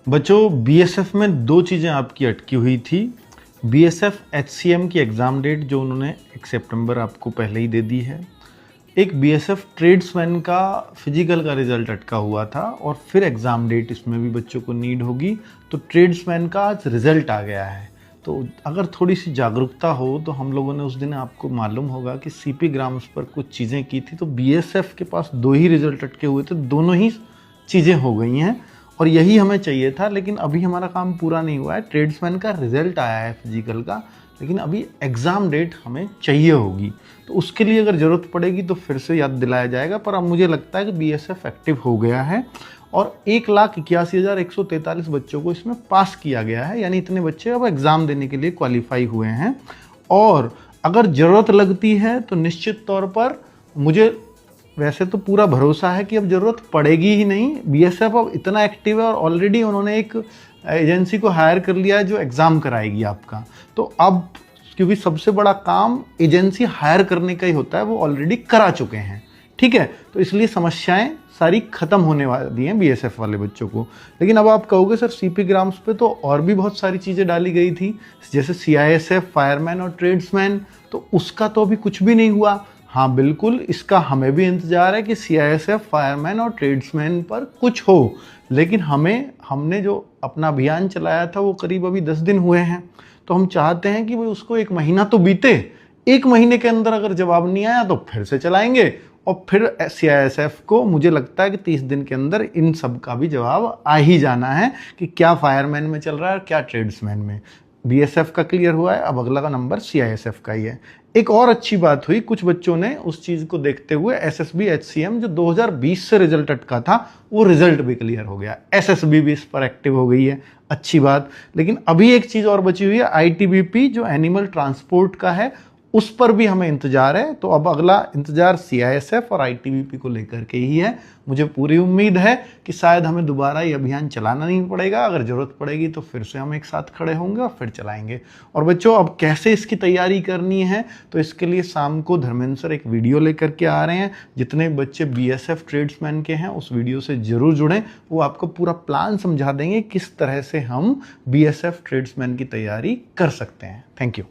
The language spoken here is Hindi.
बच्चों बीएसएफ में दो चीज़ें आपकी अटकी हुई थी। बीएसएफ एचसीएम की एग्ज़ाम डेट जो उन्होंने 1 सितंबर आपको पहले ही दे दी है। एक बीएसएफ ट्रेड्समैन का फिजिकल का रिजल्ट अटका हुआ था और फिर एग्ज़ाम डेट इसमें भी बच्चों को नीड होगी। तो ट्रेड्समैन का आज रिजल्ट आ गया है। तो अगर थोड़ी सी जागरूकता हो तो हम लोगों ने उस दिन आपको मालूम होगा कि सीपी ग्राम्स पर कुछ चीज़ें की थी। तो बीएसएफ के पास दो ही रिजल्ट अटके हुए थे, दोनों ही चीज़ें हो गई हैं और यही हमें चाहिए था। लेकिन अभी हमारा काम पूरा नहीं हुआ है। ट्रेड्समैन का रिजल्ट आया है फिजिकल का, लेकिन अभी एग्ज़ाम डेट हमें चाहिए होगी। तो उसके लिए अगर ज़रूरत पड़ेगी तो फिर से याद दिलाया जाएगा। पर अब मुझे लगता है कि बीएसएफ एक्टिव हो गया है और 1,81,143 बच्चों को इसमें पास किया गया है। यानी इतने बच्चे अब एग्ज़ाम देने के लिए क्वालिफाई हुए हैं। और अगर ज़रूरत लगती है तो निश्चित तौर पर मुझे वैसे तो पूरा भरोसा है कि अब ज़रूरत पड़ेगी ही नहीं। बीएसएफ अब इतना एक्टिव है और ऑलरेडी उन्होंने एक एजेंसी को हायर कर लिया है जो एग्ज़ाम कराएगी आपका। तो अब क्योंकि सबसे बड़ा काम एजेंसी हायर करने का ही होता है, वो ऑलरेडी करा चुके हैं, ठीक है। तो इसलिए समस्याएं सारी खत्म होने वाली हैं बीएसएफ वाले बच्चों को। लेकिन अब आप कहोगे सर सीपी ग्राम्स पे तो और भी बहुत सारी चीज़ें डाली गई थी, जैसे सीआईएसएफ, फायरमैन और ट्रेड्समैन, तो उसका तो अभी कुछ भी नहीं हुआ। हाँ बिल्कुल, इसका हमें भी इंतज़ार है कि सीआईएसएफ, फायरमैन और ट्रेड्समैन पर कुछ हो। लेकिन हमने जो अपना अभियान चलाया था वो करीब अभी 10 दिन हुए हैं। तो हम चाहते हैं कि भाई उसको 1 महीना तो बीते। 1 महीने के अंदर अगर जवाब नहीं आया तो फिर से चलाएंगे और फिर सीआईएसएफ को मुझे लगता है कि 30 दिन के अंदर इन सब का भी जवाब आ ही जाना है कि क्या फायरमैन में चल रहा है और क्या ट्रेड्समैन में। बीएसएफ का क्लियर हुआ है, अब अगला का नंबर सीआईएसएफ का ही है। एक और अच्छी बात हुई, कुछ बच्चों ने उस चीज़ को देखते हुए एसएसबी एचसीएम जो 2020 से रिजल्ट अटका था वो रिजल्ट भी क्लियर हो गया। एसएसबी भी इस पर एक्टिव हो गई है, अच्छी बात। लेकिन अभी एक चीज़ और बची हुई है, आईटीबीपी जो एनिमल ट्रांसपोर्ट का है, उस पर भी हमें इंतजार है। तो अब अगला इंतजार सीआईएसएफ और आईटीबीपी को लेकर के ही है। मुझे पूरी उम्मीद है कि शायद हमें दोबारा ये अभियान चलाना नहीं पड़ेगा। अगर ज़रूरत पड़ेगी तो फिर से हम एक साथ खड़े होंगे और फिर चलाएंगे। और बच्चों अब कैसे इसकी तैयारी करनी है, तो इसके लिए शाम को धर्मेंद्र सर एक वीडियो लेकर के आ रहे हैं। जितने बच्चे बीएसएफ ट्रेड्समैन के हैं उस वीडियो से ज़रूर जुड़ें, वो आपको पूरा प्लान समझा देंगे किस तरह से हम बीएसएफ ट्रेड्समैन की तैयारी कर सकते हैं। Thank you.